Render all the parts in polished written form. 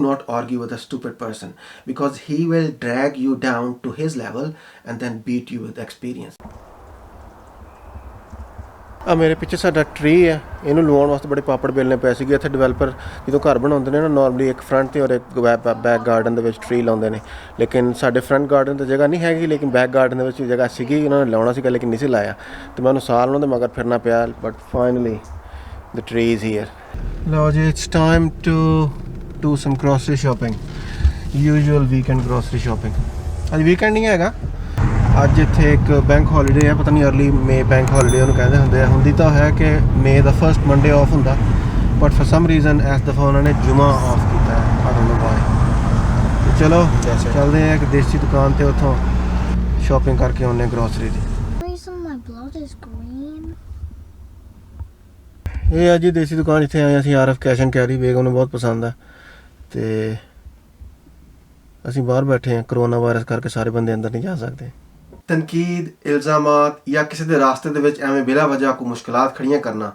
not argue with a stupid person because he will drag you down to his level and then beat you with experience. ਆ ਮੇਰੇ ਪਿੱਛੇ ਸਾਡਾ tree ਹੈ, ਇਹਨੂੰ ਲਵਾਉਣ ਵਾਸਤੇ ਬੜੇ ਪਾਪੜ ਬੇਲਣੇ ਪਏ ਸੀਗੇ। ਇੱਥੇ ਡਿਵੈਲਪਰ ਜਦੋਂ ਘਰ ਬਣਾਉਂਦੇ ਨੇ ਨਾ ਨਾਰਮਲੀ ਇੱਕ ਫਰੰਟ 'ਤੇ ਔਰ ਇੱਕ ਬੈਕ ਗਾਰਡਨ ਦੇ ਵਿੱਚ ਟਰੀ ਲਾਉਂਦੇ ਨੇ, ਲੇਕਿਨ ਸਾਡੇ ਫਰੰਟ ਗਾਰਡਨ 'ਤੇ ਜਗ੍ਹਾ ਨਹੀਂ ਹੈਗੀ, ਲੇਕਿਨ ਬੈਕ ਗਾਰਡਨ ਦੇ ਵਿੱਚ ਜਗ੍ਹਾ ਸੀਗੀ, ਉਹਨਾਂ ਨੇ ਲਾਉਣਾ ਸੀਗਾ ਲੇਕਿਨ ਨਹੀਂ ਸੀ ਲਾਇਆ, ਅਤੇ ਮੈਂ ਉਹਨੂੰ ਸਾਲ ਉਹਨਾਂ ਦੇ ਮਗਰ ਫਿਰਨਾ ਪਿਆ। But finally the tree is here. ਲਓ ਜੀ, it's time to do some grocery shopping, usual weekend grocery shopping. ਅੱਜ ਵੀਕਐਂਡ ਨਹੀਂ ਹੈਗਾ, ਅੱਜ ਇੱਥੇ ਇੱਕ ਬੈਂਕ ਹੌਲੀਡੇ ਹੈ, ਪਤਾ ਨਹੀਂ ਅਰਲੀ ਮੇ ਬੈਂਕ ਹੌਲੀਡੇ ਉਹਨੂੰ ਕਹਿੰਦੇ ਹੁੰਦੇ ਆ। ਹੁੰਦੀ ਤਾਂ ਹੈ ਕਿ ਮੇ ਦਾ ਫਸਟ ਮੰਡੇ ਆਫ ਹੁੰਦਾ, ਬਟ ਫॉर ਸਮ ਰੀਜ਼ਨ ਇਸ ਦਫਾ ਉਹਨਾਂ ਨੇ ਜੁਮਾ ਆਫ ਕੀਤਾ ਹੈ। I don't know why. ਤੇ ਚਲੋ ਚੱਲਦੇ ਹਾਂ ਇੱਕ ਦੇਸੀ ਦੁਕਾਨ 'ਤੇ, ਉੱਥੋਂ ਸ਼ਾਪਿੰਗ ਕਰਕੇ ਆਉਂਦੇ ਹਾਂ ਗਰੋਸਰੀ ਦੀ। ਇਹ ਆ ਜੀ ਦੇਸੀ ਦੁਕਾਨ, ਜਿੱਥੇ ਆਏ ਅਸੀਂ RF cash and carry. Begum ਨੂੰ ਬਹੁਤ ਪਸੰਦ ਆ, ਅਤੇ ਅਸੀਂ ਬਾਹਰ ਬੈਠੇ ਹਾਂ। ਕਰੋਨਾ ਵਾਇਰਸ ਕਰਕੇ ਸਾਰੇ ਬੰਦੇ ਅੰਦਰ ਨਹੀਂ ਜਾ ਸਕਦੇ। ਤਨਕੀਦ, ਇਲਜ਼ਾਮਾਤ ਜਾਂ ਕਿਸੇ ਦੇ ਰਾਸਤੇ ਦੇ ਵਿੱਚ ਐਵੇਂ ਬਿਲਾ ਵਜ੍ਹਾ ਕੋਈ ਮੁਸ਼ਕਿਲਾਤ ਖੜੀਆਂ ਕਰਨਾ,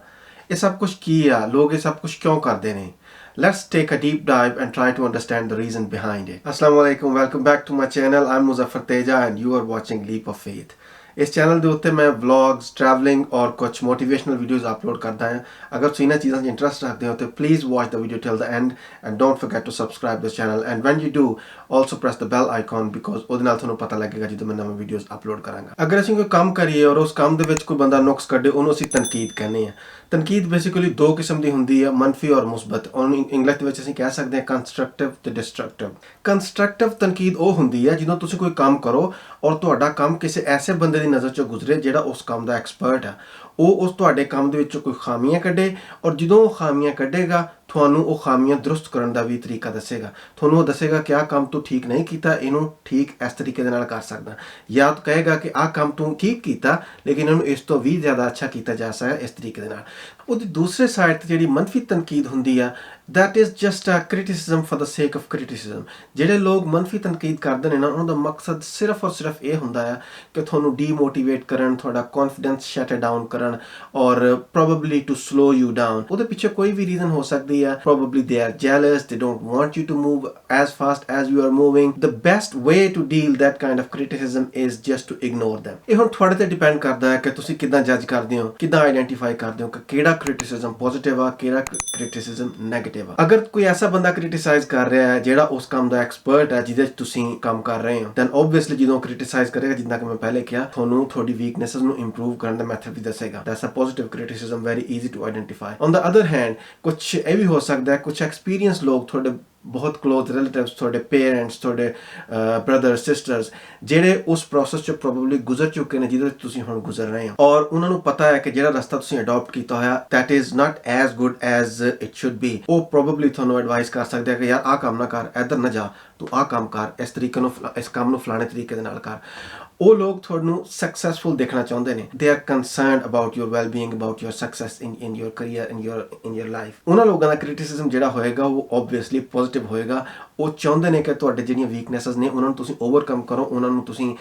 ਇਹ ਸਭ ਕੁਛ ਕੀ ਆ? ਲੋਕ ਇਹ ਸਭ ਕੁਛ ਕਿਉਂ ਕਰਦੇ ਨੇ? Let's take a deep dive and try to understand the reason behind it. Assalamu alaikum, welcome back to my channel. I'm Muzaffar Teja and you are watching Leap of Faith. ਇਸ ਚੈਨਲ ਦੇ ਉੱਤੇ ਮੈਂ vlogs, travelling ਔਰ ਕੁਛ motivational videos upload ਕਰਦਾ ਹਾਂ। ਅਗਰ ਤੁਸੀਂ ਇਹਨਾਂ ਚੀਜ਼ਾਂ 'ਚ ਇੰਟਰਸਟ ਰੱਖਦੇ ਹੋ ਤਾਂ please watch the video till the end and don't forget to subscribe this channel, and when you do also press the bell icon, because ਉਹਦੇ ਨਾਲ ਤੁਹਾਨੂੰ ਪਤਾ ਲੱਗੇਗਾ ਜਦੋਂ ਮੈਂ ਨਵੇਂ ਵੀਡੀਓਜ਼ ਅਪਲੋਡ ਕਰਾਂਗਾ। ਅਗਰ ਅਸੀਂ ਕੋਈ ਕੰਮ ਕਰੀਏ ਔਰ ਉਸ ਕੰਮ ਦੇ ਵਿੱਚ ਕੋਈ ਬੰਦਾ ਨੁਕਸ ਕੱਢੇ, ਉਹਨੂੰ ਅਸੀਂ ਤਨਕੀਦ ਕਹਿੰਦੇ ਹਾਂ। ਤਨਕੀਦ ਬੇਸਿਕਲੀ ਦੋ ਕਿਸਮ ਦੀ ਹੁੰਦੀ ਹੈ, ਮੰਨਫੀ ਔਰ ਮੁਸਬਤ। ਉਹਨੂੰ ਇੰਗਲਿਸ਼ ਦੇ ਵਿੱਚ ਅਸੀਂ ਕਹਿ ਸਕਦੇ ਹਾਂ ਕੰਸਟਰਕਟਿਵ ਤੇ ਡਿਸਟਰਕਟਿਵ। ਕੰਸਟਰਕਟਿਵ ਤਨਕੀਦ ਉਹ ਹੁੰਦੀ ਹੈ ਜਦੋਂ ਤੁਸੀਂ ਕੋਈ ਕੰਮ ਕਰੋ ਔਰ ਤੁਹਾਡਾ ਕੰਮ ਕਿਸੇ ਐਸੇ ਬੰਦੇ ਦੀ ਨਜ਼ਰ 'ਚੋਂ ਗੁਜ਼ਰੇ ਜਿਹੜਾ ਉਸ ਕੰਮ ਦਾ ਐਕਸਪਰਟ ਹੈ। ਉਹ ਉਸ ਤੁਹਾਡੇ ਕੰਮ ਦੇ ਵਿੱਚੋਂ ਕੋਈ ਖਾਮੀਆਂ ਕੱਢੇ, ਔਰ ਜਦੋਂ ਉਹ ਖਾਮੀਆਂ ਕੱਢੇਗਾ ਤੁਹਾਨੂੰ ਉਹ ਖਾਮੀਆਂ ਦਰੁਸਤ ਕਰਨ ਦਾ ਵੀ ਤਰੀਕਾ ਦੱਸੇਗਾ। ਤੁਹਾਨੂੰ ਉਹ ਦੱਸੇਗਾ ਕਿ ਆਹ ਕੰਮ ਤੂੰ ਠੀਕ ਨਹੀਂ ਕੀਤਾ, ਇਹਨੂੰ ਠੀਕ ਇਸ ਤਰੀਕੇ ਦੇ ਨਾਲ ਕਰ ਸਕਦਾ। ਜਾਂ ਕਹੇਗਾ ਕਿ ਆਹ ਕੰਮ ਤੂੰ ਠੀਕ ਕੀਤਾ ਲੇਕਿਨ ਇਹਨੂੰ ਇਸ ਤੋਂ ਵੀ ਜ਼ਿਆਦਾ ਅੱਛਾ ਕੀਤਾ ਜਾ ਸਕਦਾ ਇਸ ਤਰੀਕੇ ਦੇ ਨਾਲ। ਉਹਦੀ ਦੂਸਰੇ ਸਾਈਡ 'ਤੇ ਜਿਹੜੀ ਮੰਨਫੀ ਤਨਕੀਦ ਹੁੰਦੀ ਆ, that is just a criticism for the sake of criticism। ਜਿਹੜੇ ਲੋਕ ਮੰਨਫੀ ਤਨਕੀਦ ਕਰਦੇ ਨੇ ਨਾ, ਉਹਨਾਂ ਦਾ ਮਕਸਦ ਸਿਰਫ ਔਰ ਸਿਰਫ ਇਹ ਹੁੰਦਾ ਆ ਕਿ ਤੁਹਾਨੂੰ ਡੀਮੋਟੀਵੇਟ ਕਰਨ, ਤੁਹਾਡਾ ਕੌਨਫੀਡੈਂਸ ਸ਼ਟ ਡਾਊਨ ਕਰਨ, or probably to slow you down. ਉਹਦੇ ਪਿੱਛੇ ਕੋਈ ਵੀ ਰੀਜ਼ਨ ਹੋ ਸਕਦੀ ਹੈ। Probably they are jealous, they don't want you to move as fast as you are moving। the best way to deal that kind of criticism is just to ignore them। ਇਹ ਹੁਣ ਤੁਹਾਡੇ ਤੇ depend ਕਰਦਾ ਹੈ ਕਿ ਤੁਸੀਂ ਕਿੱਦਾਂ ਜੱਜ ਕਰਦੇ ਹੋ, ਕਿੱਦਾਂ ਆਈਡੈਂਟੀਫਾਈ ਕਰਦੇ ਹੋ ਕਿ ਕਿਹੜਾ ਕ੍ਰਿਟਿਸਿਜ਼ਮ ਪੋਜ਼ਿਟਿਵ ਆ, ਕਿਹੜਾ ਕ੍ਰਿਟਿਸਿਜ਼ਮ ਨੈਗੇਟਿਵ ਆ। ਅਗਰ ਕੋਈ ਐਸਾ ਬੰਦਾ ਕ੍ਰਿਟਿਸਾਈਜ਼ ਕਰ ਰਿਹਾ ਹੈ ਜਿਹੜਾ ਉਸ ਕੰਮ ਦਾ ਐਕਸਪਰਟ ਹੈ ਜਿਹਦੇ 'ਚ ਤੁਸੀਂ ਕੰਮ ਕਰ ਰਹੇ ਹੋ, ਦੈਨ ਓਬਵੀਅਸਲੀ ਜਦੋਂ ਕ੍ਰਿਟਿਸਾਈਜ਼ ਕਰੇਗਾ, ਜਿੱਦਾਂ ਕਿ ਮੈਂ ਪਹਿਲੇ ਕਿਹਾ, ਤੁਹਾਨੂੰ ਤੁਹਾਡੀ ਵੀਕਨੈਸਸ ਨੂੰ ਇੰਪਰੂਵ ਕਰਨ ਦਾ ਮੈਥਡ ਵੀ ਦੱਸੇਗਾ। That's a positive criticism, very easy to identify. On the other hand ਕੁਛ ਇਹ ਵੀ ਹੋ ਸਕਦਾ ਹੈ, ਕੁਛ ਐਕਸਪੀਰੀਅੰਸ ਲੋਕ, ਤੁਹਾਡੇ ਬਹੁਤ ਕਲੋਜ਼ ਰਿਲੇਟਿਵਸ, ਤੁਹਾਡੇ ਪੇਰੈਂਟਸ, ਤੁਹਾਡੇ ਬ੍ਰਦਰ ਸਿਸਟਰਸ, ਜਿਹੜੇ ਉਸ ਪ੍ਰੋਸੈਸ 'ਚ ਪ੍ਰੋਬੇਬਲੀ ਗੁਜ਼ਰ ਚੁੱਕੇ ਨੇ ਜਿਹਦੇ 'ਚ ਤੁਸੀਂ ਹੁਣ ਗੁਜ਼ਰ ਰਹੇ ਹੋ, ਔਰ ਉਹਨਾਂ ਨੂੰ ਪਤਾ ਹੈ ਕਿ ਜਿਹੜਾ ਰਸਤਾ ਤੁਸੀਂ ਅਡੋਪਟ ਕੀਤਾ ਹੋਇਆ that is not as good as it should be. ਉਹ ਪ੍ਰੋਬੇਬਲੀ ਤੁਹਾਨੂੰ ਐਡਵਾਈਸ ਕਰ ਸਕਦੇ ਆ ਕਿ ਯਾਰ ਆਹ ਕੰਮ ਨਾ ਕਰ, ਇੱਧਰ ਨਾ ਜਾ, ਤੂੰ ਆਹ ਕੰਮ ਕਰ, ਇਸ ਤਰੀਕੇ ਨੂੰ, ਇਸ ਕੰਮ ਨੂੰ ਫਲਾਣੇ ਤਰੀਕੇ ਦੇ ਨਾਲ ਕਰ। ਉਹ ਲੋਕ ਤੁਹਾਨੂੰ ਸਕਸੈਸਫੁਲ ਦੇਖਣਾ ਚਾਹੁੰਦੇ ਨੇ। They are concerned about your wellbeing, about your success in your career, in your life. ਉਹਨਾਂ ਲੋਕਾਂ ਦਾ ਕ੍ਰਿਟਿਸਿਜ਼ਮ ਜਿਹੜਾ ਹੋਏਗਾ ਉਹ ਓਬਵੀਅਸਲੀ ਪੋਜ਼ਿਟਿਵ ਹੋਏਗਾ। ਉਹ ਚਾਹੁੰਦੇ ਨੇ ਕਿ ਤੁਹਾਡੇ ਜਿਹੜੀਆਂ ਵੀਕਨੈਸਸ ਨੇ ਉਹਨਾਂ ਨੂੰ ਤੁਸੀਂ ਓਵਰਕਮ ਕਰੋ, ਉਹਨਾਂ ਨੂੰ ਤੁਸੀਂ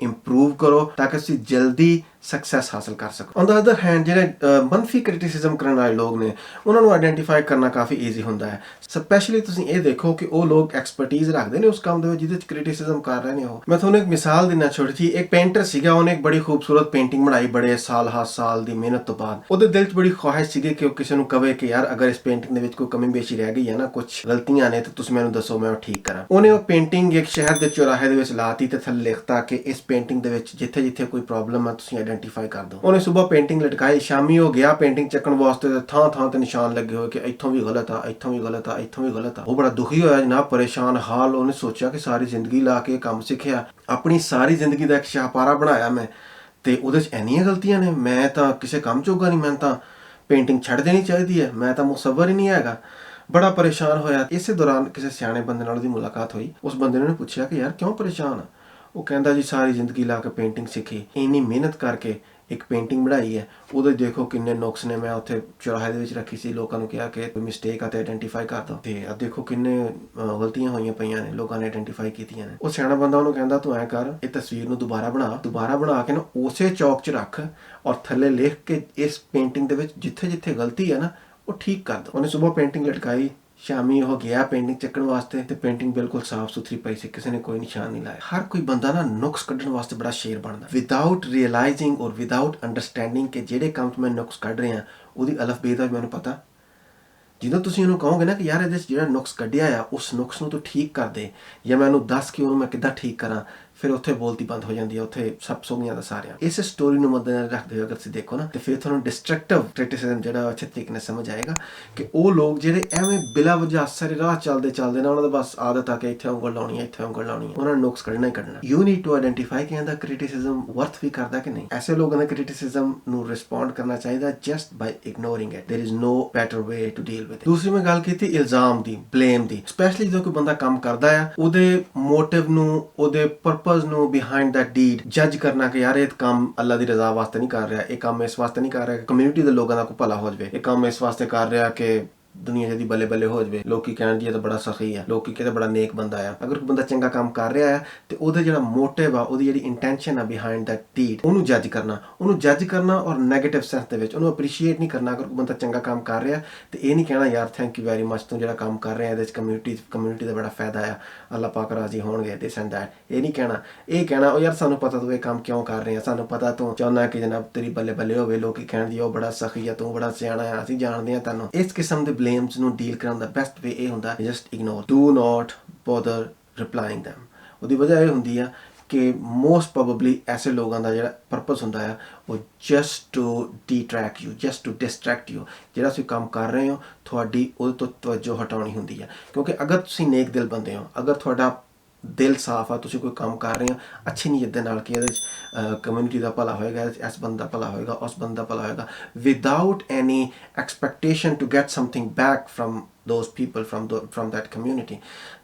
ਇੰਪਰੂਵ ਕਰੋ ਤਾਂ ਕਿ ਤੁਸੀਂ ਜਲਦੀ ਸਕਸੈਸ ਹਾਸਲ ਕਰ ਸਕੋ। ਔਨ ਦ ਅਦਰ ਹੈਂਡ ਜਿਹੜੇ ਮੰਨਫੀ ਕ੍ਰਿਟਿਸਿਜ਼ਮ ਕਰਨ ਵਾਲੇ ਲੋਕ ਨੇ, ਉਹਨਾਂ ਨੂੰ ਆਈਡੈਂਟੀਫਾਈ ਕਰਨਾ ਕਾਫੀ ਈਜ਼ੀ ਹੁੰਦਾ ਹੈ। ਸਪੈਸ਼ਲੀ ਤੁਸੀਂ ਇਹ ਦੇਖੋ ਕਿ ਉਹ ਲੋਕ ਐਕਸਪਰਟੀਜ਼ ਰੱਖਦੇ ਨੇ ਉਸ ਕੰਮ ਦੇ ਵਿੱਚ ਜਿਹਦੇ 'ਚ ਕ੍ਰਿਟਿਸਿਜ਼ਮ ਕਰ ਰਹੇ ਨੇ ਉਹ। ਮੈਂ ਤੁਹਾਨੂੰ ਇੱਕ ਮਿਸਾਲ ਦਿੰਦਾ ਛੋਟੀ ਜਿਹੀ। ਇੱਕ ਪੇਂਟਰ ਸੀਗਾ, ਉਹਨੇ ਇੱਕ ਬੜੀ ਖੂਬਸੂਰਤ ਪੇਂਟਿੰਗ ਬਣਾਈ ਬੜੇ ਸਾਲ ਦੀ ਮਿਹਨਤ ਤੋਂ ਬਾਅਦ। ਉਹਦੇ ਦਿਲ 'ਚ ਬੜੀ ਖੁਆਇਸ਼ ਸੀਗੀ ਕਿ ਉਹ ਕਿਸੇ ਨੂੰ ਕਵੇ ਕਿ ਯਾਰ ਅਗਰ ਇਸ ਪੇਂਟਿੰਗ ਦੇ ਵਿੱਚ ਕੋਈ ਕਮੀ ਪੇਸ਼ੀ ਰਹਿ ਗਈ ਹੈ ਨਾ, ਕੁਛ ਗਲਤੀਆਂ ਨੇ, ਤਾਂ ਤੁਸੀਂ ਮੈਨੂੰ ਦੱਸੋ, ਮੈਂ ਉਹ ਠੀਕ ਕਰਾਂ। ਉਹਨੇ ਉਹ ਪੇਂਟਿੰਗ ਇੱਕ ਸ਼ਹਿਰ ਦੇ ਚੌਰਾਹੇ ਦੇ ਵਿੱਚ ਲਾਤੀ ਤੇ ਥੱਲੇ ਲਿਖਤਾ ਕਿ ਇਸ ਪੇਂਟਿੰਗ ਦੇ ਵਿੱਚ ਜਿੱਥੇ ਜਿੱਥੇ ਕੋਈ ਪ੍ਰੋਬਲਮ ਹੈ ਤੁਸੀਂ ਆਈਡੈਂਟੀਫਾਈ ਕਰ ਦਿਓ। ਉਹਨੇ ਸਵੇਰ ਪੇਂਟਿੰਗ ਲਟਕਾਈ, ਸ਼ਾਮੀ ਹੋ ਗਿਆ ਪੇਂਟਿੰਗ ਚੱਕਣ ਵਾਸਤੇ, ਥਾਂ ਤੇ ਨਿਸ਼ਾਨ ਲੱਗੇ ਹੋਏ ਕਿ ਇੱਥੋਂ ਵੀ ਗਲਤ ਆ, ਇੱਥੋਂ ਵੀ ਗਲਤ ਆ, ਇੱਥੋਂ ਵੀ ਗਲਤ ਆ। ਉਹ ਬੜਾ ਦੁਖੀ ਹੋਇਆ ਜਨਾਬ, ਪਰੇਸ਼ਾਨ ਹਾਲ। ਉਹਨੇ ਸੋਚਿਆ ਕਿ ਸਾਰੀ ਜ਼ਿੰਦਗੀ ਲਾ ਕੇ ਕੰਮ ਸਿੱਖਿਆ, ਆਪਣੀ ਸਾਰੀ ਜ਼ਿੰਦਗੀ ਦਾ ਇੱਕ ਸ਼ਾਹਪਾਰਾ ਬਣਾਇਆ ਮੈਂ, ਤੇ ਉਹਦੇ 'ਚ ਇੰਨੀਆਂ ਗਲਤੀਆਂ ਨੇ, ਮੈਂ ਤਾਂ ਕਿਸੇ ਕੰਮ ਜੋਗਾ ਨਹੀਂ, ਮੈਂ ਤਾਂ ਪੇਂਟਿੰਗ ਛੱਡ ਦੇਣੀ ਚਾਹੀਦੀ ਹੈ, ਮੈਂ ਤਾਂ ਮੁਸੱਵਰ ਹੀ ਨਹੀਂ ਹੈਗਾ। ਬੜਾ ਪਰੇਸ਼ਾਨ ਹੋਇਆ। ਇਸੇ ਦੌਰਾਨ ਕਿਸੇ ਸਿਆਣੇ ਬੰਦੇ ਨਾਲ ਉਹਦੀ ਮੁਲਾਕਾਤ ਹੋਈ। ਉਸ ਬੰਦੇ ਨੇ ਪੁੱਛਿਆ ਕਿ ਯਾਰ ਕਿਉਂ ਪਰੇਸ਼ਾਨ ਆ? ਉਹ ਕਹਿੰਦਾ ਜੀ ਸਾਰੀ ਜ਼ਿੰਦਗੀ ਲਾ ਕੇ ਪੇਂਟਿੰਗ ਸਿੱਖੀ, ਇੰਨੀ ਮਿਹਨਤ ਕਰਕੇ ਇੱਕ ਪੇਂਟਿੰਗ ਬਣਾਈ ਹੈ, ਉਹਦੇ ਦੇਖੋ ਕਿੰਨੇ ਨੁਕਸ ਨੇ। ਮੈਂ ਉੱਥੇ ਚੌਰਾਹੇ ਦੇ ਵਿੱਚ ਰੱਖੀ ਸੀ, ਲੋਕਾਂ ਨੂੰ ਕਿਹਾ ਕਿ ਕੋਈ ਮਿਸਟੇਕ ਆ ਤੇ ਆਈਡੈਂਟੀਫਾਈ ਕਰ ਦਿਓ, ਤੇ ਆ ਦੇਖੋ ਕਿੰਨੇ ਗਲਤੀਆਂ ਹੋਈਆਂ ਪਈਆਂ ਨੇ, ਲੋਕਾਂ ਨੇ ਆਈਡੈਂਟੀਫਾਈ ਕੀਤੀਆਂ ਨੇ। ਉਹ ਸਿਆਣਾ ਬੰਦਾ ਉਹਨੂੰ ਕਹਿੰਦਾ ਤੂੰ ਐਂ ਕਰ, ਇਹ ਤਸਵੀਰ ਨੂੰ ਦੁਬਾਰਾ ਬਣਾ ਕੇ ਨਾ ਉਸੇ ਚੌਕ 'ਚ ਰੱਖ, ਔਰ ਥੱਲੇ ਲਿਖ ਕੇ ਇਸ ਪੇਂਟਿੰਗ ਦੇ ਵਿੱਚ ਜਿੱਥੇ ਜਿੱਥੇ ਗਲਤੀ ਹੈ ਨਾ ਉਹ ਠੀਕ ਕਰ ਦਿਓ। ਉਹਨੇ ਸਵੇਰ ਪੇਂਟਿੰਗ ਲਟਕਾਈ, ਸ਼ਾਮੀ ਉਹ ਗਿਆ ਪੇਂਟਿੰਗ ਚੱਕਣ ਵਾਸਤੇ ਤੇ ਪੇਂਟਿੰਗ ਬਿਲਕੁਲ ਸਾਫ਼ ਸੁਥਰੀ ਪਈ ਸੀ, ਕਿਸੇ ਨੇ ਕੋਈ ਨਿਸ਼ਾਨ ਨਹੀਂ ਲਾਇਆ। ਹਰ ਕੋਈ ਬੰਦਾ ਨਾ ਨੁਕਸ ਕੱਢਣ ਵਾਸਤੇ ਬੜਾ ਸ਼ੇਰ ਬਣਦਾ, ਵਿਦਆਊਟ ਰਿਅਲਾਈਜ਼ਿੰਗ ਔਰ ਵਿਦਆਊਟ ਅੰਡਰਸਟੈਂਡਿੰਗ ਕਿ ਜਿਹੜੇ ਕੰਮ 'ਚ ਮੈਂ ਨੁਕਸ ਕੱਢ ਰਿਹਾ ਉਹਦੀ ਅਲਫ ਬੇ ਦਾ ਵੀ ਮੈਨੂੰ ਪਤਾ। ਜਦੋਂ ਤੁਸੀਂ ਉਹਨੂੰ ਕਹੋਗੇ ਨਾ ਕਿ ਯਾਰ ਇਹਦੇ 'ਚ ਜਿਹੜਾ ਨੁਕਸ ਕੱਢਿਆ ਆ ਉਸ ਨੁਕਸ ਨੂੰ ਤੂੰ ਠੀਕ ਕਰ ਦੇ, ਜਾਂ ਮੈਂ ਉਹਨੂੰ ਦੱਸ ਕਿ ਉਹਨੂੰ ਮੈਂ ਕਿੱਦਾਂ ਠੀਕ ਕਰਾਂ, ਫਿਰ ਉੱਥੇ ਬੋਲਤੀ ਬੰਦ ਹੋ ਜਾਂਦੀ ਹੈ, ਉੱਥੇ ਸਭ ਸੋਗੀਆਂ ਦਾ ਸਾਰਿਆਂ। ਇਸ ਸਟੋਰੀ ਨੂੰ ਮੱਦੇਨਜ਼ਰ ਰੱਖਦੇ ਹੋਏ ਅਗਰ ਤੁਸੀਂ ਦੇਖੋ ਨਾ ਤੇ ਫਿਰ ਤੁਹਾਨੂੰ ਡਿਸਟਰਕਟਿਵ ਕ੍ਰਿਟਿਸਿਜ਼ਮ ਜਿਹੜਾ ਅੱਛੇ ਤਰੀਕੇ ਨਾਲ ਸਮਝ ਆਏਗਾ ਕਿ ਉਹ ਲੋਕ ਜਿਹੜੇ ਐਵੇਂ ਬਿਲਾ ਵਜ੍ਹਾ ਸਾਰੇ ਰਾਹ ਚੱਲਦੇ ਨਾ, ਉਹਨਾਂ ਦਾ ਬਸ ਆਦਤ ਆ ਕਿ ਇੱਥੇ ਉਂਗਲ ਲਾਉਣੀ ਹੈ, ਇੱਥੇ ਉਂਗਲ ਲਾਉਣੀ ਹੈ, ਉਹਨਾਂ ਨੂੰ ਨੁਕਸ ਕੱਢਣਾ ਹੀ ਕੱਢਣਾ। ਯੂ ਨੀਡ ਟੂ ਆਇਡੈਂਟੀਫਾਈ ਕਿ ਇਹਦਾ ਕ੍ਰਿਟਿਸਿਜ਼ਮ ਵਰਥ ਵੀ ਕਰਦਾ ਕਿ ਨਹੀਂ। ਐਸੇ ਲੋਕਾਂ ਦੇ ਕ੍ਰਿਟਿਸਿਜ਼ਮ ਨੂੰ ਰਿਸਪੌਂਡ ਕਰਨਾ ਚਾਹੀਦਾ just by ignoring it. There is no better way to deal with it. ਦੂਸਰੀ ਮੈਂ ਗੱਲ ਕੀਤੀ ਇਲਜ਼ਾਮ ਦੀ, ਬਲੇਮ ਦੀ, ਸਪੈਸ਼ਲੀ ਜਦੋਂ ਕੋਈ ਬੰਦਾ ਕੰਮ ਕਰਦਾ ਆ ਉਹਦੇ ਮੋਟਿਵ ਨੂੰ, ਉਹਦੇ ਪਰਪਸ ਨੂੰ, ਬਿਹਾਈਂਡ ਦੈਟ ਡੀਡ ਜੱਜ ਕਰਨਾ ਕਿ ਯਾਰ ਇਹ ਕੰਮ ਅੱਲਾ ਦੀ ਰਜ਼ਾ ਵਾਸਤੇ ਨਹੀਂ ਕਰ ਰਿਹਾ, ਇਹ ਕੰਮ ਇਸ ਵਾਸਤੇ ਨਹੀਂ ਕਰ ਰਿਹਾ ਕਿ ਕਮਿਊਨਿਟੀ ਦੇ ਲੋਕਾਂ ਦਾ ਕੋਈ ਭਲਾ ਹੋ ਜਾਵੇ, ਇਹ ਕੰਮ ਇਸ ਵਾਸਤੇ ਕਰ ਰਿਹਾ ਕਿ ਦੁਨੀਆ ਜਿਹਦੀ ਬੱਲੇ ਬੱਲੇ ਹੋ ਜਾਵੇ, ਲੋਕੀ ਕਹਿਣ ਜੀ ਇਹ ਤਾਂ ਬੜਾ ਸਖੀ ਆ, ਲੋਕੀ ਕਹਿੰਦੇ ਬੜਾ ਨੇਕ ਬੰਦਾ ਆ। ਅਗਰ ਕੋਈ ਬੰਦਾ ਚੰਗਾ ਕੰਮ ਕਰ ਰਿਹਾ ਹੈ ਤੇ ਉਹਦਾ ਜਿਹੜਾ ਮੋਟਿਵ ਆ, ਉਹਦੀ ਜਿਹੜੀ ਇੰਟੈਂਸ਼ਨ ਆ ਬਿਹਾਈਂਡ ਦੈਟ ਡੀਡ, ਉਹਨੂੰ ਜੱਜ ਕਰਨਾ ਔਰ ਨੈਗੇਟਿਵ ਸੈਂਸ ਦੇ ਵਿੱਚ ਉਹਨੂੰ ਅਪਰੀਸ਼ੀਏਟ ਨਹੀਂ ਕਰਨਾ। ਅਗਰ ਕੋਈ ਬੰਦਾ ਚੰਗਾ ਕੰਮ ਕਰ ਰਿਹਾ ਤੇ ਇਹ ਨਹੀਂ ਕਹਿਣਾ ਯਾਰ ਥੈਂਕ ਯੂ ਵੈਰੀ ਮਚ, ਤੂੰ ਜਿਹੜਾ ਕੰਮ ਕਰ ਰਿਹਾ ਇਹਦੇ 'ਚ ਕਮਿਊਨਿਟੀ ਦਾ ਬੜਾ ਫਾਇਦਾ ਆ, ਅੱਲਾ ਪਾਕ ਰਾਜ਼ੀ ਹੋਣਗੇ, ਦਿਸ ਐਂਡ ਦੈਟ। ਇਹ ਨਹੀਂ ਕਹਿਣਾ, ਇਹ ਕਹਿਣਾ ਉਹ ਯਾਰ ਸਾਨੂੰ ਪਤਾ ਤੂੰ ਇਹ ਕੰਮ ਕਿਉਂ ਕਰ ਰਿਹਾ, ਸਾਨੂੰ ਪਤਾ ਤੂੰ ਚਾਹੁੰਦਾ ਕਿ ਜਨਾਬ ਤੇਰੀ ਬੱਲੇ ਬੱਲੇ ਹੋਵੇ, ਲੋਕੀ ਕਹਿਣ ਜੀ ਉਹ ਬੜਾ ਸਖੀ ਆ, ਤੂੰ ਬੜਾ ਸਿਆਣਾ ਆ, ਅਸੀਂ ਜਾਣਦੇ ਹਾਂ ਤੈਨੂੰ। ਇਸ ਕਿਸਮ ਦੇ ਬਲੇਮਸ ਨੂੰ ਡੀਲ ਕਰਨ ਦਾ ਬੈਸਟ ਵੇ ਇਹ ਹੁੰਦਾ just ignore, do not bother replying them. ਉਹਦੀ ਵਜ੍ਹਾ ਇਹ ਹੁੰਦੀ ਆ ਕਿ ਮੋਸਟ ਪ੍ਰੋਬੇਬਲੀ ਐਸੇ ਲੋਕਾਂ ਦਾ ਜਿਹੜਾ ਪਰਪਸ ਹੁੰਦਾ ਆ ਉਹ just to detract you, just to distract you. ਜਿਹੜਾ ਤੁਸੀਂ ਕੰਮ ਕਰ ਰਹੇ ਹੋ ਤੁਹਾਡੀ ਉਹਦੇ ਤੋਂ ਤਵੱਜੋ ਹਟਾਉਣੀ ਹੁੰਦੀ ਆ, ਕਿਉਂਕਿ ਅਗਰ ਤੁਸੀਂ ਨੇਕ ਦਿਲ ਬੰਦੇ ਹੋ, ਅਗਰ ਤੁਹਾਡਾ ਦਿਲ ਸਾਫ਼ ਆ, ਤੁਸੀਂ ਕੋਈ ਕੰਮ ਕਰ ਰਹੇ ਹੋ ਅੱਛੀ ਨੀਅਤ ਦੇ ਨਾਲ ਕਿ ਇਹਦੇ 'ਚ ਕਮਿਊਨਿਟੀ ਦਾ ਭਲਾ ਹੋਏਗਾ, ਇਸ ਬੰਦੇ ਦਾ ਭਲਾ ਹੋਏਗਾ, ਉਸ ਬੰਦੇ ਦਾ ਭਲਾ ਹੋਏਗਾ, without any expectation to get something back from those people from that community।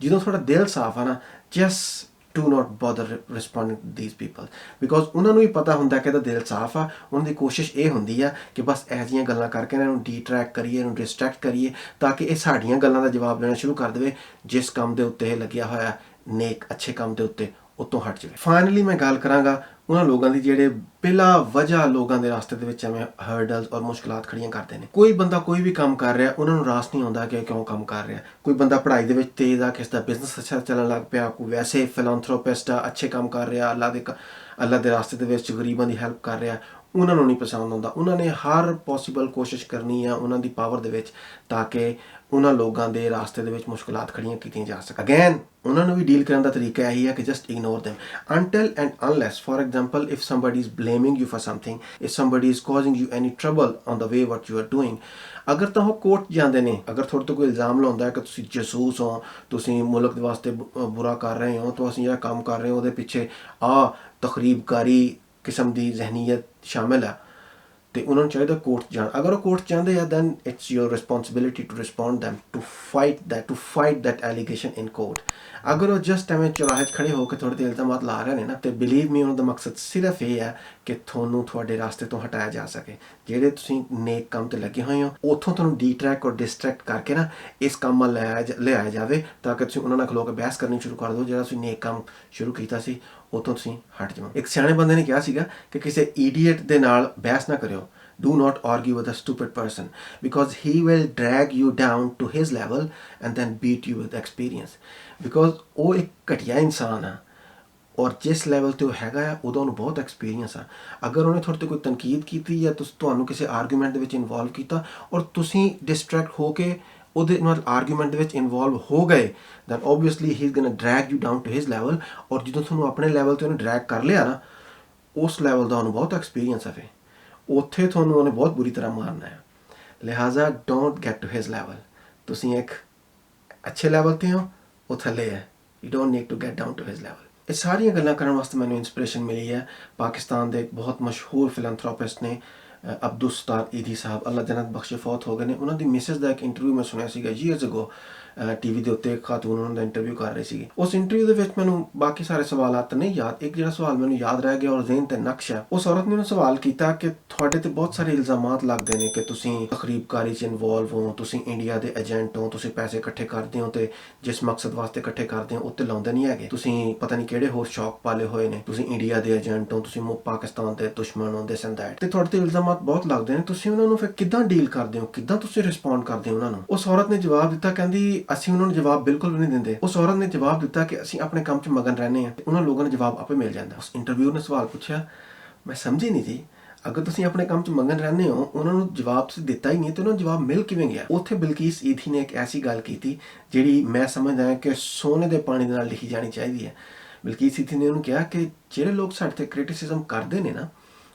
ਜਦੋਂ ਤੁਹਾਡਾ ਦਿਲ ਸਾਫ਼ ਆ ਨਾ, just do not bother responding to these people, because ਉਹਨਾਂ ਨੂੰ ਵੀ ਪਤਾ ਹੁੰਦਾ ਕਿ ਇਹਦਾ ਦਿਲ ਸਾਫ਼ ਆ। ਉਹਨਾਂ ਦੀ ਕੋਸ਼ਿਸ਼ ਇਹ ਹੁੰਦੀ ਆ ਕਿ ਬਸ ਇਹੋ ਜਿਹੀਆਂ ਗੱਲਾਂ ਕਰਕੇ ਇਹਨਾਂ ਨੂੰ ਡੀਟਰੈਕਟ ਕਰੀਏ, ਇਹਨੂੰ ਡਿਸਟਰੈਕਟ ਕਰੀਏ ਤਾਂ ਕਿ ਇਹ ਸਾਡੀਆਂ ਗੱਲਾਂ ਦਾ ਜਵਾਬ ਦੇਣਾ ਸ਼ੁਰੂ ਕਰ ਦੇਵੇ, ਜਿਸ ਕੰਮ ਦੇ ਉੱਤੇ ਇਹ ਲੱਗਿਆ ਹੋਇਆ ਨੇਕ ਅੱਛੇ ਕੰਮ ਦੇ ਉੱਤੇ ਉਤੋਂ ਹਟ ਜਾਵੇ। ਫਾਈਨਲੀ ਮੈਂ ਗੱਲ ਕਰਾਂਗਾ ਉਹਨਾਂ ਲੋਕਾਂ ਦੀ ਜਿਹੜੇ ਬਿਲਾ ਵਜ੍ਹਾ ਲੋਕਾਂ ਦੇ ਰਾਸਤੇ ਦੇ ਵਿੱਚ ਐਵੇਂ ਹਰਡਲਸ ਔਰ ਮੁਸ਼ਕਲਾਤ ਖੜੀਆਂ ਕਰਦੇ ਨੇ। ਕੋਈ ਬੰਦਾ ਕੋਈ ਵੀ ਕੰਮ ਕਰ ਰਿਹਾ, ਉਹਨਾਂ ਨੂੰ ਰਾਸ ਨਹੀਂ ਆਉਂਦਾ ਕਿ ਕਿਉਂ ਕੰਮ ਕਰ ਰਿਹਾ। ਕੋਈ ਬੰਦਾ ਪੜ੍ਹਾਈ ਦੇ ਵਿੱਚ ਤੇਜ਼ ਆ, ਕਿਸ ਦਾ ਬਿਜ਼ਨਸ ਅੱਛਾ ਚੱਲਣ ਲੱਗ ਪਿਆ, ਕੋਈ ਵੈਸੇ ਫਿਲਾਂਥਰੋਪਿਸਟ ਆ, ਅੱਛੇ ਕੰਮ ਕਰ ਰਿਹਾ, ਅੱਲਾ ਦੇ ਰਾਸਤੇ ਦੇ ਵਿੱਚ ਗਰੀਬਾਂ ਦੀ ਹੈਲਪ ਕਰ ਰਿਹਾ, ਉਹਨਾਂ ਨੂੰ ਨਹੀਂ ਪਸੰਦ ਆਉਂਦਾ। ਉਹਨਾਂ ਨੇ ਹਰ ਪੋਸੀਬਲ ਕੋਸ਼ਿਸ਼ ਕਰਨੀ ਆ ਉਹਨਾਂ ਦੀ ਪਾਵਰ ਦੇ ਵਿੱਚ ਤਾਂ ਕਿ ਉਹਨਾਂ ਲੋਕਾਂ ਦੇ ਰਾਸਤੇ ਦੇ ਵਿੱਚ ਮੁਸ਼ਕਲਾਤ ਖੜੀਆਂ ਕੀਤੀਆਂ ਜਾ ਸਕਣ। ਅਗੇਨ ਉਹਨਾਂ ਨੂੰ ਵੀ ਡੀਲ ਕਰਨ ਦਾ ਤਰੀਕਾ ਇਹੀ ਹੈ ਕਿ just ignore them until and unless, for example, if somebody is blaming you for something, if somebody is causing you any trouble on the way what you are doing, ਅਗਰ ਤਾਂ ਉਹ ਕੋਰਟ ਜਾਂਦੇ ਨੇ, ਅਗਰ ਤੁਹਾਡੇ ਤੋਂ ਕੋਈ ਇਲਜ਼ਾਮ ਲਾਉਂਦਾ ਹੈ ਕਿ ਤੁਸੀਂ ਜਾਸੂਸ ਹੋ, ਤੁਸੀਂ ਮੁਲਕ ਦੇ ਵਾਸਤੇ ਬੁਰਾ ਕਰ ਰਹੇ ਹੋ, ਤੁਸੀਂ ਜਿਹੜਾ ਕੰਮ ਕਰ ਰਹੇ ਹੋ ਉਹਦੇ ਪਿੱਛੇ ਤਖਰੀਬਕਾਰੀ ਕਿਸਮ ਦੀ ਜ਼ਹਿਨੀਅਤ ਸ਼ਾਮਿਲ ਹੈ, ਤੇ ਉਹਨਾਂ ਨੂੰ ਚਾਹੀਦਾ ਕੋਰਟ ਜਾਣ। ਅਗਰ ਉਹ ਕੋਰਟ ਚਾਹੁੰਦੇ ਆ then it's your responsibility to respond them, to fight that allegation in court। ਅਗਰ ਉਹ ਜਸਟ ਐਵੇਂ ਚੁਰਾਹੇ 'ਚ ਖੜੇ ਹੋ ਕੇ ਤੁਹਾਡੇ 'ਤੇ ਇਲਜ਼ਾਮਾਤ ਲਾ ਰਹੇ ਨੇ ਨਾ, ਤੇ ਬਿਲੀਵ ਮੀ ਉਹਨਾਂ ਦਾ ਮਕਸਦ ਸਿਰਫ ਇਹ ਹੈ ਕਿ ਤੁਹਾਨੂੰ ਤੁਹਾਡੇ ਰਾਸਤੇ ਤੋਂ ਹਟਾਇਆ ਜਾ ਸਕੇ। ਜਿਹੜੇ ਤੁਸੀਂ ਨੇਕ ਕੰਮ 'ਤੇ ਲੱਗੇ ਹੋਏ ਹੋ ਉੱਥੋਂ ਤੁਹਾਨੂੰ ਡੀਟਰੈਕਟ ਔਰ ਡਿਸਟਰੈਕਟ ਕਰਕੇ ਨਾ ਇਸ ਕੰਮ ਵੱਲ ਲਿਆਇਆ ਜਾਵੇ ਤਾਂ ਕਿ ਤੁਸੀਂ ਉਹਨਾਂ ਨਾਲ ਖਲੋ ਕੇ ਬਹਿਸ ਕਰਨੀ ਸ਼ੁਰੂ ਕਰ ਦਿਓ। ਜਿਹੜਾ ਤੁਸੀਂ ਨੇਕ ਕੰਮ ਸ਼ੁਰੂ ਕੀਤਾ ਸੀ ਉੱਥੋਂ ਤੁਸੀਂ ਹਟ ਜਾਓ। ਇੱਕ ਸਿਆਣੇ ਬੰਦੇ ਨੇ ਕਿਹਾ ਸੀਗਾ ਕਿ ਕਿਸੇ ਈਡੀਅਟ ਦੇ ਨਾਲ ਬਹਿਸ ਨਾ ਕਰਿਓ। Do not argue with a stupid person because he will drag you down to his level and then beat you with experience, because ਉਹ ਇੱਕ ਘਟੀਆ ਇਨਸਾਨ ਆ ਔਰ ਜਿਸ ਲੈਵਲ 'ਤੇ ਉਹ ਹੈਗਾ ਆ ਉਹਦਾ ਉਹਨੂੰ ਬਹੁਤ ਐਕਸਪੀਰੀਅੰਸ ਆ। ਅਗਰ ਉਹਨੇ ਤੁਹਾਡੇ 'ਤੇ ਕੋਈ ਤਨਕੀਦ ਕੀਤੀ ਜਾਂ ਤੁਹਾਨੂੰ ਕਿਸੇ ਆਰਗੂਮੈਂਟ ਦੇ ਵਿੱਚ ਇਨਵੋਲਵ ਕੀਤਾ ਔਰ ਤੁਸੀਂ ਡਿਸਟਰੈਕਟ ਹੋ ਕੇ ਉਹਦੇ ਨਾਲ ਆਰਗੂਮੈਂਟ ਦੇ ਵਿੱਚ ਇਨਵੋਲਵ ਹੋ ਗਏ, then obviously he is gonna drag you down to his level, ਔਰ ਜਦੋਂ ਤੁਹਾਨੂੰ ਆਪਣੇ ਲੈਵਲ 'ਤੇ ਉਹਨੇ ਡਰੈਗ ਕਰ ਲਿਆ ਨਾ, ਉਸ ਲੈਵਲ ਦਾ ਉਹਨੂੰ ਬਹੁਤ ਐਕਸਪੀਰੀਅੰਸ ਆ, ਫਿਰ ਉੱਥੇ ਤੁਹਾਨੂੰ ਉਹਨੇ ਬਹੁਤ ਬੁਰੀ ਤਰ੍ਹਾਂ ਮਾਰਨਾ ਹੈ। ਲਿਹਾਜ਼ਾ don't get to his level. ਤੁਸੀਂ ਇੱਕ ਅੱਛੇ ਲੈਵਲ 'ਤੇ ਹੋ, ਉਹ ਥੱਲੇ ਹੈ, you don't need to get down to his level. ਇਹ ਸਾਰੀਆਂ ਗੱਲਾਂ ਕਰਨ ਵਾਸਤੇ ਮੈਨੂੰ ਇੰਸਪੀਰੇਸ਼ਨ ਮਿਲੀ ਹੈ ਪਾਕਿਸਤਾਨ ਦੇ ਇੱਕ ਬਹੁਤ ਮਸ਼ਹੂਰ ਫਿਲੈਂਥਰੋਪਿਸਟ ਨੇ ਅਬਦੁਲ ਸਤਾਰ ਈਦੀ ਸਾਹਿਬ, ਅੱਲਾ ਜਨਤ ਬਖਸ਼ੇ, ਫੌਤ ਹੋ ਗਏ ਨੇ। ਉਹਨਾਂ ਦੀ ਮਿਸਿਸ ਦਾ ਇੱਕ ਇੰਟਰਵਿਊ ਮੈਂ ਸੁਣਿਆ ਸੀਗਾ years ago, ਟੀਵੀ ਦੇ ਉੱਤੇ ਖਾਤੂਨ ਉਹਨਾਂ ਦਾ ਇੰਟਰਵਿਊ ਕਰ ਰਹੀ ਸੀਗੀ। ਉਸ ਇੰਟਰਵਿਊ ਦੇ ਵਿੱਚ ਮੈਨੂੰ ਬਾਕੀ ਸਾਰੇ ਸਵਾਲਾਤ ਨਹੀਂ ਯਾਦ, ਇੱਕ ਜਿਹੜਾ ਸਵਾਲ ਮੈਨੂੰ ਯਾਦ ਰਹਿ ਗਿਆ ਔਰ ਜ਼ਿਹਨ ਤੇ ਨਕਸ਼ ਹੈ। ਉਸ ਔਰਤ ਨੇ ਉਹਨੂੰ ਸਵਾਲ ਕੀਤਾ ਕਿ ਤੁਹਾਡੇ ਤੇ ਬਹੁਤ ਸਾਰੇ ਇਲਜ਼ਾਮਾਤ ਲੱਗਦੇ ਨੇ ਕਿ ਤੁਸੀਂ ਤਖਰੀਬਕਾਰੀ 'ਚ ਇਨਵੋਲਵ ਹੋ, ਤੁਸੀਂ ਇੰਡੀਆ ਦੇ ਏਜੰਟ ਹੋ, ਤੁਸੀਂ ਪੈਸੇ ਇਕੱਠੇ ਕਰਦੇ ਹੋ ਤੇ ਜਿਸ ਮਕਸਦ ਵਾਸਤੇ ਇਕੱਠੇ ਕਰਦੇ ਹੋ ਉੱਤੇ ਲਾਉਂਦੇ ਨਹੀਂ ਹੈਗੇ, ਤੁਸੀਂ ਪਤਾ ਨਹੀਂ ਕਿਹੜੇ ਹੋਰ ਸ਼ੌਕ ਪਾਲੇ ਹੋਏ ਨੇ, ਤੁਸੀਂ ਇੰਡੀਆ ਦੇ ਏਜੰਟ ਹੋ, ਤੁਸੀਂ ਪਾਕਿਸਤਾਨ ਦੇ ਦੁਸ਼ਮਣ ਹੋ, ਦਿਸ ਐਂਡ ਦੈਟ, ਤੇ ਤੁਹਾਡੇ ਤੇ ਇਲਜ਼ਾਮਾਤ ਬਹੁਤ ਲੱਗਦੇ ਨੇ, ਤੁਸੀਂ ਉਹਨਾਂ ਨੂੰ ਫਿਰ ਕਿੱਦਾਂ ਡੀਲ ਕਰਦੇ ਹੋ, ਕਿੱਦਾਂ ਤੁਸੀਂ ਰਿਸਪੌਂਡ ਕਰਦੇ ਹੋ ਉਹਨਾਂ ਨੂੰ। ਉਸ ਔਰਤ ਨੇ ਜਵਾਬ ਦਿੱਤਾ, ਕਹਿੰਦੀ ਅਸੀਂ ਉਹਨਾਂ ਨੂੰ ਜਵਾਬ ਬਿਲਕੁਲ ਵੀ ਨਹੀਂ ਦਿੰਦੇ। ਉਸ ਔਰਤ ਨੇ ਜਵਾਬ ਦਿੱਤਾ ਕਿ ਅਸੀਂ ਆਪਣੇ ਕੰਮ 'ਚ ਮਗਨ ਰਹਿੰਦੇ ਹਾਂ ਤੇ ਉਹਨਾਂ ਲੋਕਾਂ ਨੂੰ ਜਵਾਬ ਆਪੇ ਮਿਲ ਜਾਂਦਾ। ਉਸ ਇੰਟਰਵਿਊ ਨੇ ਸਵਾਲ ਪੁੱਛਿਆ, ਮੈਂ ਸਮਝੀ ਨਹੀਂ ਜੀ, ਅਗਰ ਤੁਸੀਂ ਆਪਣੇ ਕੰਮ 'ਚ ਮਗਨ ਰਹਿੰਦੇ ਹੋ, ਉਹਨਾਂ ਨੂੰ ਜਵਾਬ ਤੁਸੀਂ ਦਿੱਤਾ ਹੀ ਨਹੀਂ ਤੇ ਉਹਨਾਂ ਨੂੰ ਜਵਾਬ ਮਿਲ ਕਿਵੇਂ ਗਿਆ। ਉੱਥੇ ਬਿਲਕੀਸ ਈਥੀ ਨੇ ਇੱਕ ਐਸੀ ਗੱਲ ਕੀਤੀ ਜਿਹੜੀ ਮੈਂ ਸਮਝਦਾ ਹਾਂ ਕਿ ਸੋਨੇ ਦੇ ਪਾਣੀ ਦੇ ਨਾਲ ਲਿਖੀ ਜਾਣੀ ਚਾਹੀਦੀ ਹੈ। ਬਿਲਕੀਸ ਈਥੀ ਨੇ ਉਹਨੂੰ ਕਿਹਾ ਕਿ ਜਿਹੜੇ ਲੋਕ ਸਾਡੇ ਤੇ ਕ੍ਰਿਟਿਸਿਜ਼ਮ ਕਰਦੇ ਨੇ ਨਾ,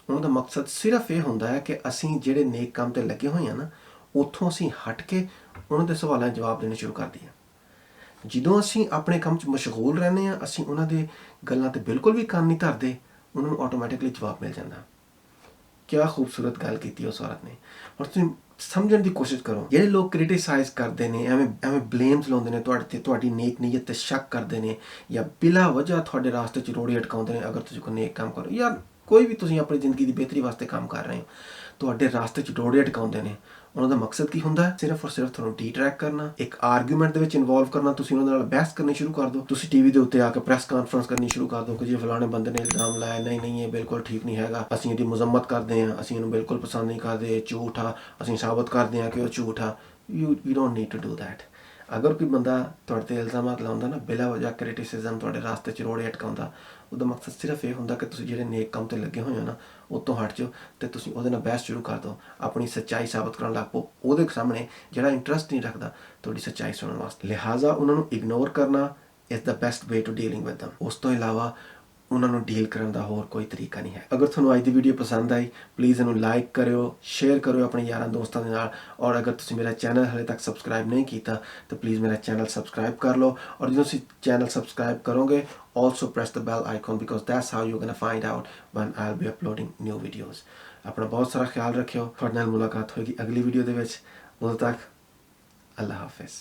ਉਹਨਾਂ ਦਾ ਮਕਸਦ ਸਿਰਫ ਇਹ ਹੁੰਦਾ ਹੈ ਕਿ ਅਸੀਂ ਜਿਹੜੇ ਨੇਕ ਕੰਮ ਤੇ ਲੱਗੇ ਹੋਏ ਹਾਂ ਨਾ, ਉੱਥੋਂ ਅਸੀਂ ਹਟ ਕੇ ਉਹਨਾਂ ਦੇ ਸਵਾਲਾਂ ਦੇ ਜਵਾਬ ਦੇਣੇ ਸ਼ੁਰੂ ਕਰ ਦਈਏ। ਜਦੋਂ ਅਸੀਂ ਆਪਣੇ ਕੰਮ 'ਚ ਮਸ਼ਗੂਲ ਰਹਿੰਦੇ ਹਾਂ, ਅਸੀਂ ਉਹਨਾਂ ਦੇ ਗੱਲਾਂ ਤੇ ਬਿਲਕੁਲ ਵੀ ਕੰਨ ਨਹੀਂ ਧਰਦੇ, ਉਹਨਾਂ ਨੂੰ ਆਟੋਮੈਟਿਕਲੀ ਜਵਾਬ ਮਿਲ ਜਾਂਦਾ। ਕਿਆ ਖੂਬਸੂਰਤ ਗੱਲ ਕੀਤੀ ਉਸ ਔਰਤ ਨੇ। ਔਰ ਤੁਸੀਂ ਸਮਝਣ ਦੀ ਕੋਸ਼ਿਸ਼ ਕਰੋ, ਜਿਹੜੇ ਲੋਕ ਕ੍ਰਿਟਿਸਾਈਜ਼ ਕਰਦੇ ਨੇ, ਐਵੇਂ ਬਲੇਮਸ ਲਾਉਂਦੇ ਨੇ ਤੁਹਾਡੇ ਤੇ, ਤੁਹਾਡੀ ਨੇਕ ਨੀਅਤ ਤੇ ਸ਼ੱਕ ਕਰਦੇ ਨੇ ਜਾਂ ਬਿਲਾ ਵਜ੍ਹਾ ਤੁਹਾਡੇ ਰਾਸਤੇ 'ਚ ਰੋੜੇ ਅਟਕਾਉਂਦੇ ਨੇ ਅਗਰ ਤੁਸੀਂ ਕੋਈ ਨੇਕ ਕੰਮ ਕਰੋ, ਜਾਂ ਕੋਈ ਵੀ ਤੁਸੀਂ ਆਪਣੀ ਜ਼ਿੰਦਗੀ ਦੀ ਬਿਹਤਰੀ ਵਾਸਤੇ ਕੰਮ ਕਰ ਰਹੇ ਹੋ, ਤੁਹਾਡੇ ਰਾਸਤੇ 'ਚ ਰੋੜੇ ਅਟਕਾਉਂਦੇ ਨੇ, ਉਹਨਾਂ ਦਾ ਮਕਸਦ ਕੀ ਹੁੰਦਾ ਹੈ? ਸਿਰਫ ਔਰ ਸਿਰਫ ਤੁਹਾਨੂੰ ਡੀਟਰੈਕਟ ਕਰਨਾ, ਇੱਕ ਆਰਗੂਮੈਂਟ ਦੇ ਵਿੱਚ ਇਨਵੋਲਵ ਕਰਨਾ। ਤੁਸੀਂ ਉਹਨਾਂ ਨਾਲ ਬਹਿਸ ਕਰਨੀ ਸ਼ੁਰੂ ਕਰ ਦਿਓ, ਤੁਸੀਂ ਟੀਵੀ ਦੇ ਉੱਤੇ ਆ ਕੇ ਪ੍ਰੈਸ ਕਾਨਫਰੰਸ ਕਰਨੀ ਸ਼ੁਰੂ ਕਰ ਦਿਓ ਕਿ ਜੀ ਫਲਾਣੇ ਬੰਦੇ ਨੇ ਇਲਜ਼ਾਮ ਲਾਇਆ, ਨਹੀਂ ਇਹ ਬਿਲਕੁਲ ਠੀਕ ਨਹੀਂ ਹੈਗਾ, ਅਸੀਂ ਇਹਦੀ ਮੁਜ਼ੰਮਤ ਕਰਦੇ ਹਾਂ, ਅਸੀਂ ਇਹਨੂੰ ਬਿਲਕੁਲ ਪਸੰਦ ਨਹੀਂ ਕਰਦੇ, ਝੂਠ ਆ, ਅਸੀਂ ਸਾਬਤ ਕਰਦੇ ਹਾਂ ਕਿ ਉਹ ਝੂਠ ਆ। You don't need to do that. ਅਗਰ ਕੋਈ ਬੰਦਾ ਤੁਹਾਡੇ ਤੇ ਇਲਜ਼ਾਮਾਤ ਲਾਉਂਦਾ ਨਾ, ਬਿਲਾ ਵਜ੍ਹਾ ਕ੍ਰਿਟਿਸਿਜ਼ਮ ਤੁਹਾਡੇ ਰਾਸਤੇ 'ਚ ਰੋੜੇ ਅਟਕਾਉਂਦਾ, ਉਹਦਾ ਮਕਸਦ ਸਿਰਫ ਇਹ ਹੁੰਦਾ ਕਿ ਤੁਸੀਂ ਜਿਹੜੇ ਨੇਕ ਕੰਮ ਤੇ ਲੱਗੇ ਹੋਏ ਹੋ ਨਾ, ਉਹ ਤੋਂ ਹਟ ਜਾਓ ਤੇ ਤੁਸੀਂ ਉਹਦੇ ਨਾਲ ਬਹਿਸ ਸ਼ੁਰੂ ਕਰ ਦਿਓ, ਆਪਣੀ ਸੱਚਾਈ ਸਾਬਤ ਕਰਨ ਲੱਗ ਪਓ ਉਹਦੇ ਸਾਹਮਣੇ ਜਿਹੜਾ ਇੰਟਰਸਟ ਨਹੀਂ ਰੱਖਦਾ ਤੁਹਾਡੀ ਸੱਚਾਈ ਸੁਣਨ ਵਾਸਤੇ। ਲਿਹਾਜ਼ਾ ਉਹਨਾਂ ਨੂੰ ਇਗਨੋਰ ਕਰਨਾ is the best way to dealing with them। ਉਸ ਤੋਂ ਇਲਾਵਾ ਉਹਨਾਂ ਨੂੰ ਡੀਲ ਕਰਨ ਦਾ ਹੋਰ ਕੋਈ ਤਰੀਕਾ ਨਹੀਂ ਹੈ। ਅਗਰ ਤੁਹਾਨੂੰ ਅੱਜ ਦੀ ਵੀਡੀਓ ਪਸੰਦ ਆਈ, ਪਲੀਜ਼ ਇਹਨੂੰ ਲਾਈਕ ਕਰਿਓ, ਸ਼ੇਅਰ ਕਰਿਓ ਆਪਣੇ ਯਾਰਾਂ ਦੋਸਤਾਂ ਦੇ ਨਾਲ, ਔਰ ਅਗਰ ਤੁਸੀਂ ਮੇਰਾ ਚੈਨਲ ਹਲੇ ਤੱਕ ਸਬਸਕ੍ਰਾਈਬ ਨਹੀਂ ਕੀਤਾ ਤਾਂ ਪਲੀਜ਼ ਮੇਰਾ ਚੈਨਲ ਸਬਸਕ੍ਰਾਈਬ ਕਰ ਲਓ। ਔਰ ਜਦੋਂ ਤੁਸੀਂ ਚੈਨਲ ਸਬਸਕ੍ਰਾਈਬ ਕਰੋਗੇ, also press the bell icon because that's how you're gonna find out when I'll be uploading new videos। ਆਪਣਾ ਬਹੁਤ ਸਾਰਾ ਖਿਆਲ ਰੱਖਿਓ। ਤੁਹਾਡੇ ਨਾਲ ਮੁਲਾਕਾਤ ਹੋਏਗੀ ਅਗਲੀ ਵੀਡੀਓ ਦੇ ਵਿੱਚ। ਉਦੋਂ ਤੱਕ ਅੱਲਾ ਹਾਫਿਜ਼।